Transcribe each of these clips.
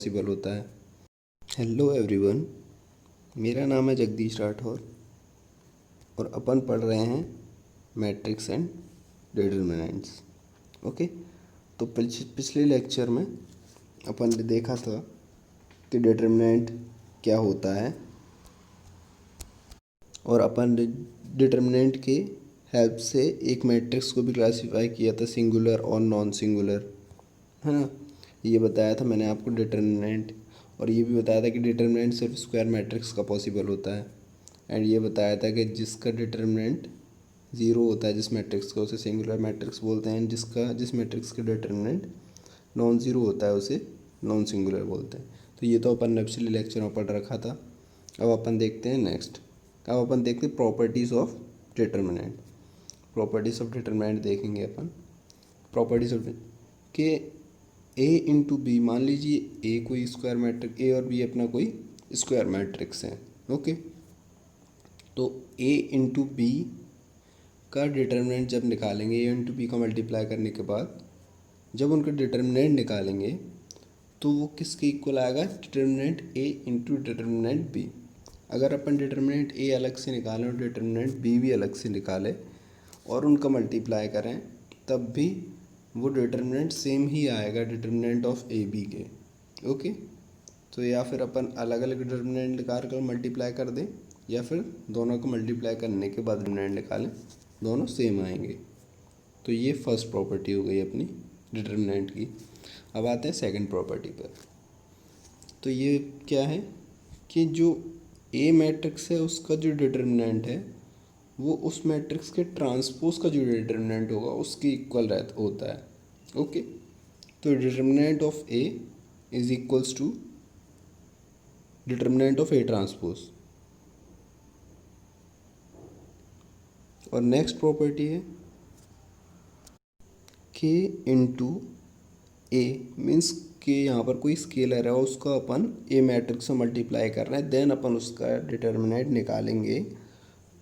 Possible होता है। Hello everyone, मेरा नाम है जगदीश राठौर और अपन पढ़ रहे हैं मैट्रिक्स एंड डिटरमिनेंट्स। ओके, तो पिछले लेक्चर में अपन ने देखा था कि डिटरमिनेंट क्या होता है और अपन ने डिटरमिनेंट के हेल्प से एक मैट्रिक्स को भी क्लासीफाई किया था, सिंगुलर और नॉन सिंगुलर, है ना। ये बताया था मैंने आपको डिटरमिनेंट, और ये भी बताया था कि डिटरमिनेंट सिर्फ स्क्वायर मैट्रिक्स का पॉसिबल होता है। एंड ये बताया था कि जिसका डिटरमिनेंट ज़ीरो होता है जिस मैट्रिक्स का, उसे सिंगुलर मैट्रिक्स बोलते हैं। जिस मैट्रिक्स का डिटरमिनेंट नॉन ज़ीरो होता है उसे नॉन सिंगुलर बोलते हैं। तो ये तो अपन ने पिछले लेक्चर में पढ़ रखा था। अब अपन देखते हैं नेक्स्ट। अब अपन देखते हैं properties of determinant. Properties of determinant देखेंगे अपन। प्रॉपर्टीज़ ऑफ के ए इंटू बी, मान लीजिए ए कोई स्क्वायर मैट्रिक्स, ए और बी अपना कोई स्क्वायर मैट्रिक्स है। ओके, तो ए इंटू बी का डिटरमिनेंट जब निकालेंगे, ए इंटू बी का मल्टीप्लाई करने के बाद जब उनका डिटरमिनेंट निकालेंगे तो वो किसके इक्वल आएगा? Determinant A into determinant B. अगर अपन डिटरमिनेंट ए अलग से निकालें और डिटरमिनेंट बी भी अलग से निकालें और उनका मल्टीप्लाई करें, तब भी वो डिटरमिनेंट सेम ही आएगा, डिटरमिनेंट ऑफ ए बी के। ओके, तो या फिर अपन अलग अलग डिटरमिनेंट निकाल कर मल्टीप्लाई कर दें, या फिर दोनों को मल्टीप्लाई करने के बाद डिटरमिनेंट निकालें, दोनों सेम आएंगे। तो ये फर्स्ट प्रॉपर्टी हो गई अपनी डिटरमिनेंट की। अब आते हैं सेकंड प्रॉपर्टी पर। तो ये क्या है कि जो ए मैट्रिक्स है उसका जो डिटरमिनेंट है वो उस मैट्रिक्स के ट्रांसपोज का जो डिटरमिनेंट होगा उसके इक्वल होता है। ओके, तो determinant of A is equals to determinant of A transpose. और नेक्स्ट प्रॉपर्टी है के इंटू ए, मीन्स के यहाँ पर कोई स्केलर है और उसका अपन ए मैट्रिक्स से मल्टीप्लाई कर रहे हैं, देन अपन उसका डिटरमिनेंट निकालेंगे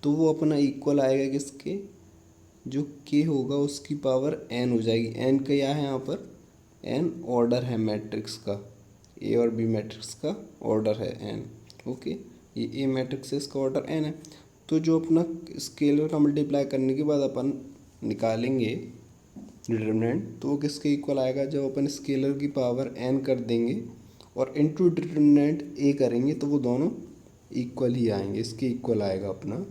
तो वो अपना इक्वल आएगा किसके? जो के होगा उसकी पावर एन हो जाएगी। एन का क्या है यहाँ पर? एन ऑर्डर है मैट्रिक्स का, ए और बी मैट्रिक्स का ऑर्डर है एन। ओके, ये ए मैट्रिक्स है, इसका ऑर्डर एन है। तो जो अपना स्केलर का मल्टीप्लाई करने के बाद अपन निकालेंगे डिटरमिनेंट, तो वो किसके इक्वल आएगा? जब अपन स्केलर की पावर एन कर देंगे और इनटू डिटरमिनेंट ए करेंगे तो वो दोनों इक्वल ही आएंगे, इसके इक्वल आएगा अपना।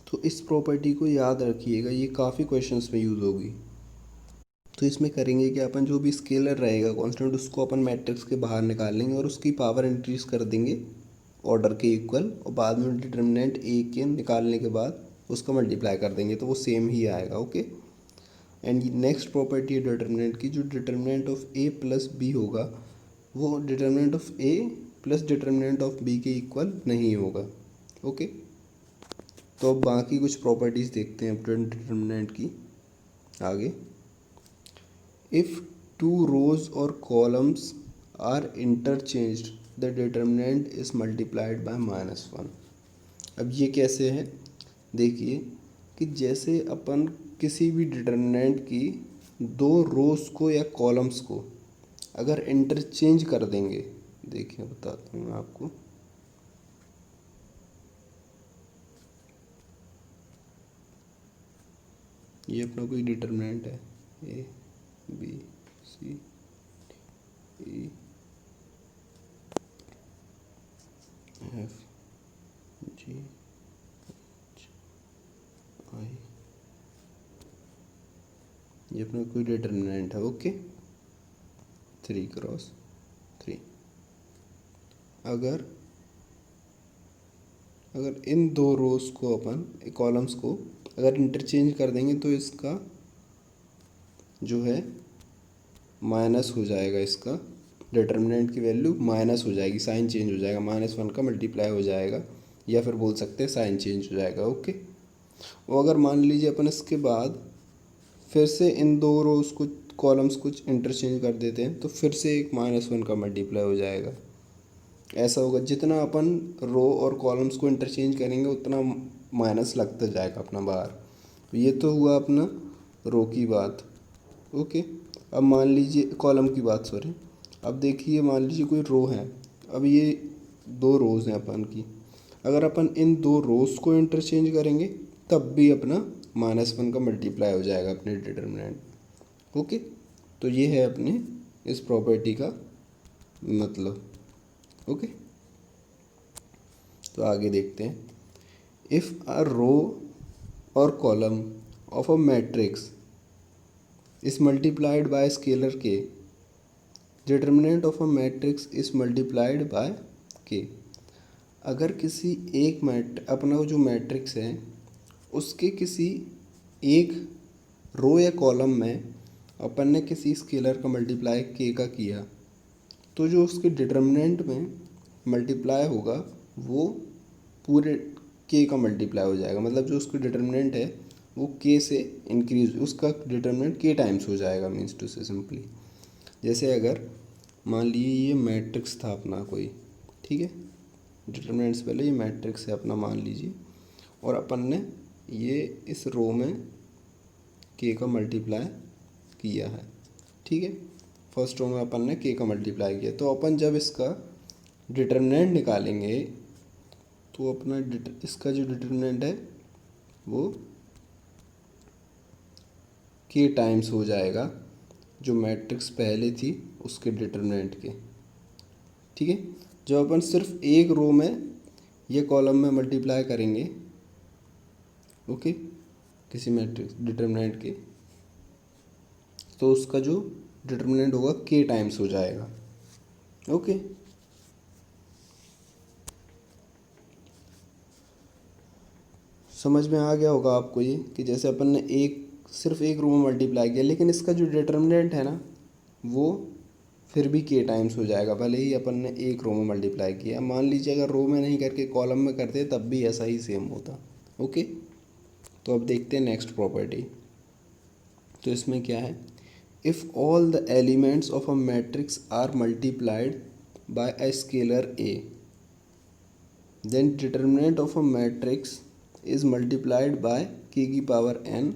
तो इस प्रॉपर्टी को याद रखिएगा, ये काफ़ी क्वेश्चंस में यूज़ होगी। तो इसमें करेंगे कि अपन जो भी स्केलर रहेगा कांस्टेंट, उसको अपन मैट्रिक्स के बाहर निकाल लेंगे और उसकी पावर इंक्रीज कर देंगे ऑर्डर के इक्वल, और बाद में डिटरमिनेंट ए के निकालने के बाद उसका मल्टीप्लाई कर देंगे तो वो सेम ही आएगा। ओके, एंड नेक्स्ट प्रॉपर्टी है डिटरमिनेंट की, जो determinant of A plus B होगा वो determinant of A plus determinant of B के इक्वल नहीं होगा। ओके, तो अब बाकी कुछ प्रॉपर्टीज़ देखते हैं अपने डिटरमिनेंट की आगे। इफ़ टू रोज और columns are interchanged the determinant is multiplied by -1। अब ये कैसे है? देखिए कि जैसे अपन किसी भी डिटरमिनेंट की दो रोज को या कॉलम्स को अगर इंटरचेंज कर देंगे, देखिए बताता हूँ मैं आपको। ये अपना कोई डिटरमिनेंट है, A B C E F G H I, ये अपना कोई डिटरमिनेंट है। Okay, 3x3। अगर इन दो रोज को अपन कॉलम्स को अगर इंटरचेंज कर देंगे तो इसका जो है माइनस हो जाएगा, इसका डिटरमिनेंट की वैल्यू माइनस हो जाएगी, साइन चेंज हो जाएगा, -1 का मल्टीप्लाई हो जाएगा, या फिर बोल सकते हैं साइन चेंज हो जाएगा। ओके, और अगर मान लीजिए अपन इसके बाद फिर से इन दो रोज को कॉलम्स कुछ इंटरचेंज कर देते हैं तो फिर से एक -1 का मल्टीप्लाई हो जाएगा। ऐसा होगा, जितना अपन रो और कॉलम्स को इंटरचेंज करेंगे उतना माइनस लगता जाएगा अपना बाहर। ये तो हुआ अपना रो की बात। ओके, अब मान लीजिए कॉलम की बात, सॉरी। अब देखिए मान लीजिए कोई रो है। अब ये दो रोज़ हैं अपन की। अगर अपन इन दो रोज़ को इंटरचेंज करेंगे तब भी अपना -1 का मल्टीप्लाई हो जाएगा अपने डिटर्मिनेंट। ओके, तो ये है अपने इस प्रॉपर्टी का मतलब। ओके, तो आगे देखते हैं। इफ़ अ रो और column of a matrix is multiplied by scalar K, determinant of a matrix is multiplied by K. अगर किसी एक अपना जो मैट्रिक्स है उसके किसी एक रो या कॉलम में अपन ने किसी स्केलर का मल्टीप्लाई के का किया, तो जो उसके डिटर्मिनेंट में मल्टीप्लाई होगा वो पूरे के का मल्टीप्लाई हो जाएगा। मतलब जो उसका डिटर्मिनेंट है वो के से इंक्रीज, उसका डिटर्मिनेंट के टाइम्स हो जाएगा। मीन्स टू से सिंपली, जैसे अगर मान लीजिए ये मैट्रिक्स था अपना कोई, ठीक है, डिटर्मिनेंट से पहले ये मैट्रिक्स है अपना मान लीजिए, और अपन ने ये इस रो में के का मल्टीप्लाई किया है, ठीक है। फर्स्ट रो में अपन ने के का मल्टीप्लाई किया, तो अपन जब इसका डिटर्मिनेंट निकालेंगे तो अपना इसका जो डिटर्मिनेंट है वो के टाइम्स हो जाएगा जो मैट्रिक्स पहले थी उसके डिटर्मिनेंट के, ठीक है। जब अपन सिर्फ एक रो में ये कॉलम में मल्टीप्लाई करेंगे, ओके, किसी मैट्रिक्स डिटर्मिनेंट के, तो उसका जो डिटर्मिनेंट होगा के टाइम्स हो जाएगा। ओके, समझ में आ गया होगा आपको ये कि जैसे अपन ने सिर्फ एक रो में मल्टीप्लाई किया, लेकिन इसका जो डिटर्मिनेंट है ना वो फिर भी के टाइम्स हो जाएगा, भले ही अपन ने एक रो में मल्टीप्लाई किया। मान लीजिए अगर रो में नहीं करके कॉलम में करते तब भी ऐसा ही सेम होता। ओके, तो अब देखते हैं नेक्स्ट प्रॉपर्टी। तो इसमें क्या है, if all the elements of a matrix are multiplied by a scalar A, then determinant of a matrix is multiplied by k की power n,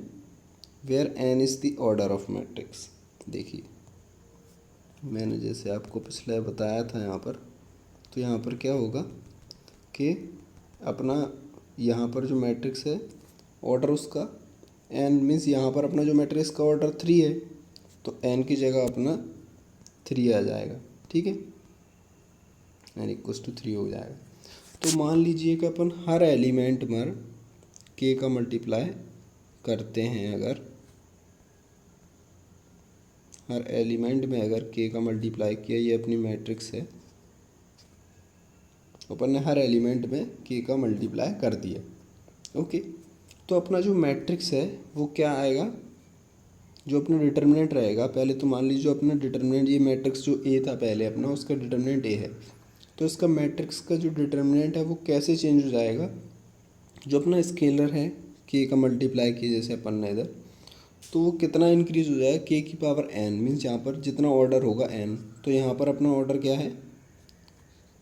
where n is the order of matrix. देखिए मैंने जैसे आपको पिछले बताया था यहाँ पर, तो यहाँ पर क्या होगा कि अपना यहाँ पर जो मैट्रिक्स है ऑर्डर उसका n, मीन्स यहाँ पर अपना जो मैट्रिक्स का ऑर्डर 3 है तो n की जगह अपना 3 आ जाएगा, ठीक है, n इक्वल्स टू 3 हो जाएगा। तो मान लीजिए कि अपन हर एलिमेंट में k का मल्टीप्लाई करते हैं, अगर हर एलिमेंट में अगर k का मल्टीप्लाई किया, ये अपनी मैट्रिक्स है, अपन ने हर एलिमेंट में k का मल्टीप्लाई कर दिया। ओके, तो अपना जो मैट्रिक्स है वो क्या आएगा, जो अपना डिटर्मिनेंट रहेगा। पहले तो मान लीजिए जो अपना डिटर्मिनेंट, ये मैट्रिक्स जो ए था पहले अपना, उसका डिटर्मिनेंट ए है, तो इसका मैट्रिक्स का जो डिटर्मिनेंट है वो कैसे चेंज हो जाएगा, जो अपना स्केलर है के का मल्टीप्लाई किया जैसे अपन ने इधर, तो वो कितना इंक्रीज हो जाएगा, के की पावर n, मीन्स यहाँ पर जितना ऑर्डर होगा n, तो यहाँ पर अपना ऑर्डर क्या है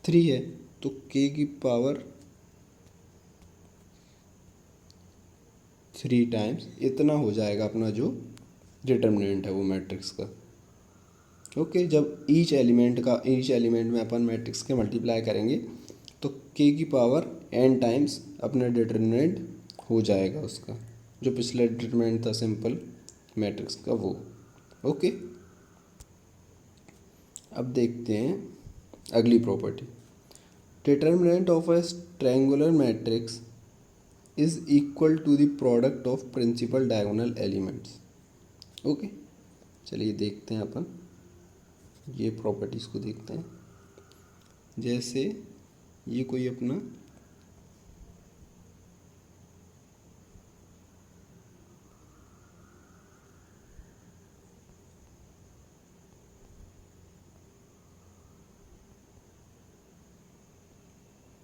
3 है, तो के की पावर 3 टाइम्स इतना हो जाएगा अपना जो डिटर्मिनेंट है वो मैट्रिक्स का। ओके, जब ईच एलिमेंट में अपन मैट्रिक्स के मल्टीप्लाई करेंगे तो के की पावर n टाइम्स अपना डिटर्मिनेंट हो जाएगा उसका, जो पिछला डिटर्मिनेंट था सिंपल मैट्रिक्स का वो। ओके, अब देखते हैं अगली property. Determinant of a triangular matrix is equal to the product of principal diagonal elements. Okay, चलिए देखते हैं अपन ये प्रॉपर्टीज़ को देखते हैं। जैसे ये कोई अपना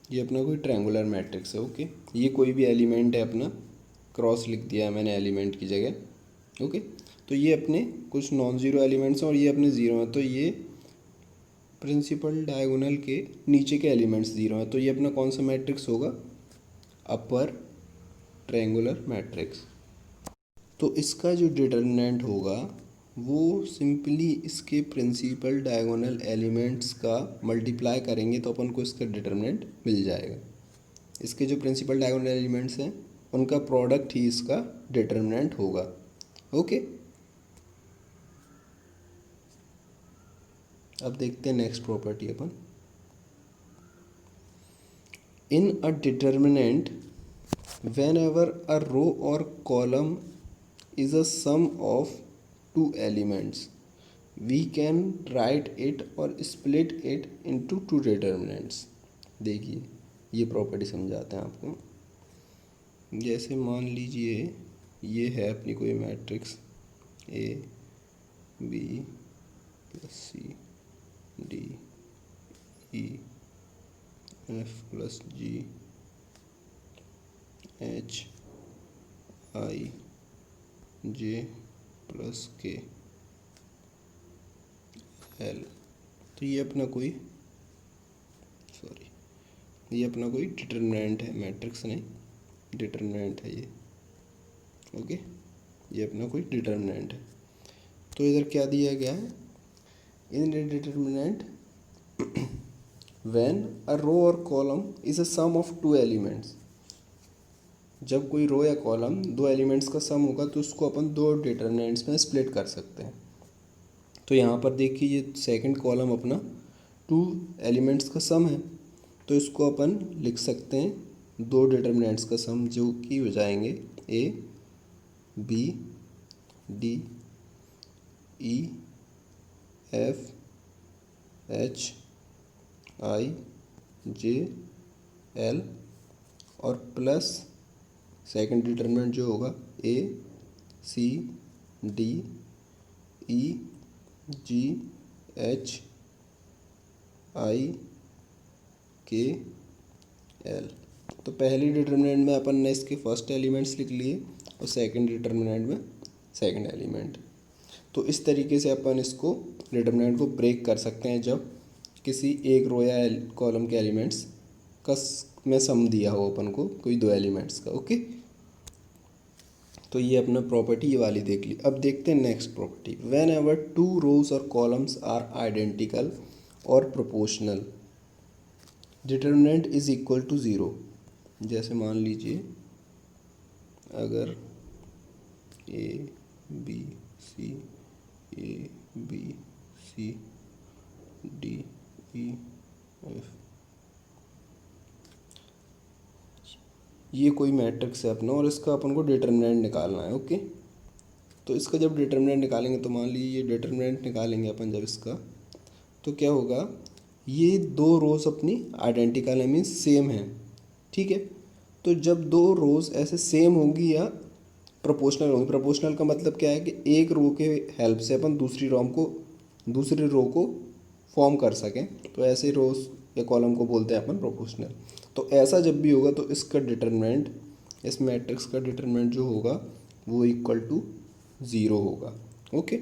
ये अपना कोई ट्रायंगुलर मैट्रिक्स है। ओके, ये कोई भी एलिमेंट है अपना, क्रॉस लिख दिया है मैंने एलिमेंट की जगह। ओके, तो ये अपने कुछ नॉन ज़ीरो एलिमेंट्स हैं और ये अपने ज़ीरो हैं, तो ये प्रिंसिपल डायगोनल के नीचे के एलिमेंट्स ज़ीरो हैं, तो ये अपना कौन सा मैट्रिक्स होगा, अपर ट्रायंगुलर मैट्रिक्स। तो इसका जो डिटर्मिनेंट होगा वो सिंपली इसके प्रिंसिपल डायगोनल एलिमेंट्स का मल्टीप्लाई करेंगे तो अपन को इसका डिटर्मिनेंट मिल जाएगा। इसके जो प्रिंसिपल डायगोनल एलिमेंट्स हैं उनका प्रोडक्ट ही इसका डिटर्मिनेंट होगा। ओके, अब देखते हैं next property upon. In a determinant whenever a row or column is a sum of two elements, we can write it or split it into two determinants। देखिए ये property समझाते हैं आपको। जैसे मान लीजिए ये है अपनी कोई matrix A B plus C D E F plus G H I J plus K L. तो ये अपना कोई डिटर्मिनेंट है, मैट्रिक्स नहीं, डिटर्मिनेंट है ये। ओके, ये अपना कोई डिटर्मिनेंट है। तो इधर क्या दिया गया है, इन डिटर्मिनेंट व्हेन अ रो और column is a sum of two elements. जब कोई रो या कॉलम दो एलिमेंट्स का सम होगा तो उसको अपन दो डिटर्मिनेंट्स में स्प्लिट कर सकते हैं। तो यहाँ पर देखिए ये सेकंड कॉलम अपना टू एलिमेंट्स का सम है, तो इसको अपन लिख सकते हैं दो डिटर्मिनेंट्स का सम, जो कि हो जाएंगे A B D E F H I J L और प्लस सेकंड डिटर्मिनेंट जो होगा ए सी डी ई जी एच आई के एल। तो पहली डिटर्मिनेंट में अपन ने इसके फर्स्ट एलिमेंट्स लिख लिए और सेकंड डिटर्मिनेंट में सेकंड एलिमेंट। तो इस तरीके से अपन इसको डिटर्मिनेंट को ब्रेक कर सकते हैं जब किसी एक रो या कॉलम के एलिमेंट्स का में सम दिया हो अपन को कोई दो एलिमेंट्स का। ओके, तो ये अपना प्रॉपर्टी ये वाली देख ली। अब देखते हैं next property. Whenever two rows और कॉलम्स आर आइडेंटिकल और proportional, determinant is equal to zero. जैसे मान लीजिए अगर A B C D E F, ये कोई मैट्रिक्स है अपना और इसका अपन को डिटर्मिनेंट निकालना है। ओके, तो इसका जब डिटर्मिनेंट निकालेंगे तो मान लीजिए ये डिटर्मिनेंट निकालेंगे अपन जब इसका, तो क्या होगा, ये दो रोज़ अपनी आइडेंटिकल है, मीन्स सेम है। ठीक है, तो जब दो रोज़ ऐसे सेम होंगी या प्रोपोर्शनल होंगी, प्रोपोर्शनल का मतलब क्या है कि एक रो के हेल्प से अपन दूसरी रो को फॉर्म कर सकें, तो ऐसे रोज़ या कॉलम को बोलते हैं अपन प्रोपोर्शनल। तो ऐसा जब भी होगा तो इसका डिटर्मिनेंट, इस मैट्रिक्स का डिटर्मिनेंट जो होगा वो इक्वल टू ज़ीरो होगा। ओके,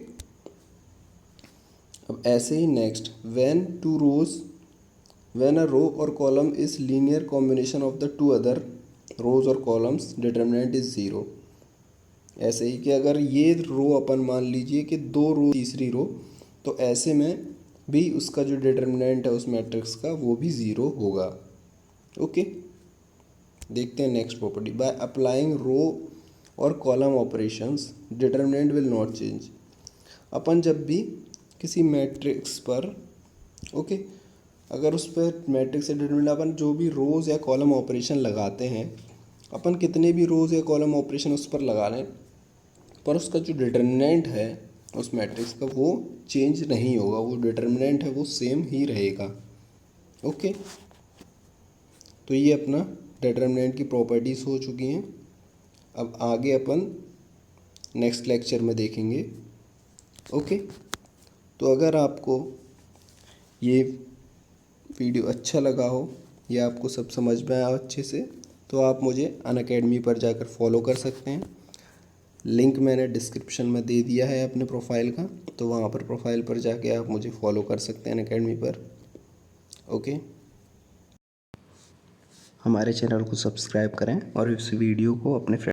अब ऐसे ही नेक्स्ट, व्हेन अ रो और column is linear combination of the two other rows और कॉलम्स, डिटर्मिनेंट इज ज़ीरो। ऐसे ही कि अगर ये रो अपन मान लीजिए कि दो रो तीसरी रो, तो ऐसे में भी उसका जो डिटर्मिनेंट है उस मैट्रिक्स का वो भी ज़ीरो होगा। ओके, देखते हैं next property. By applying row और column operations, determinant will not change. अपन जब भी किसी मैट्रिक्स पर, ओके, अगर उस पर मैट्रिक्स से डिटर्मिनेंट अपन जो भी रोज़ या कॉलम ऑपरेशन लगाते हैं, अपन कितने भी रोज़ या कॉलम ऑपरेशन उस पर लगा लें, पर उसका जो डिटर्मिनेंट है उस मैट्रिक्स का वो चेंज नहीं होगा, वो डिटर्मिनेंट है वो सेम ही रहेगा। ओके, तो ये अपना डिटर्मिनेंट की प्रॉपर्टीज़ हो चुकी हैं। अब आगे अपन नेक्स्ट लेक्चर में देखेंगे। ओके, तो अगर आपको ये वीडियो अच्छा लगा हो या आपको सब समझ में आया अच्छे से, तो आप मुझे अनअकैडमी पर जाकर फॉलो कर सकते हैं। लिंक मैंने डिस्क्रिप्शन में दे दिया है अपने प्रोफाइल का, तो वहाँ पर प्रोफाइल पर जाके आप मुझे फॉलो कर सकते हैं अनअकैडमी पर। ओके, हमारे चैनल को सब्सक्राइब करें और इस वीडियो को अपने फ्रेंड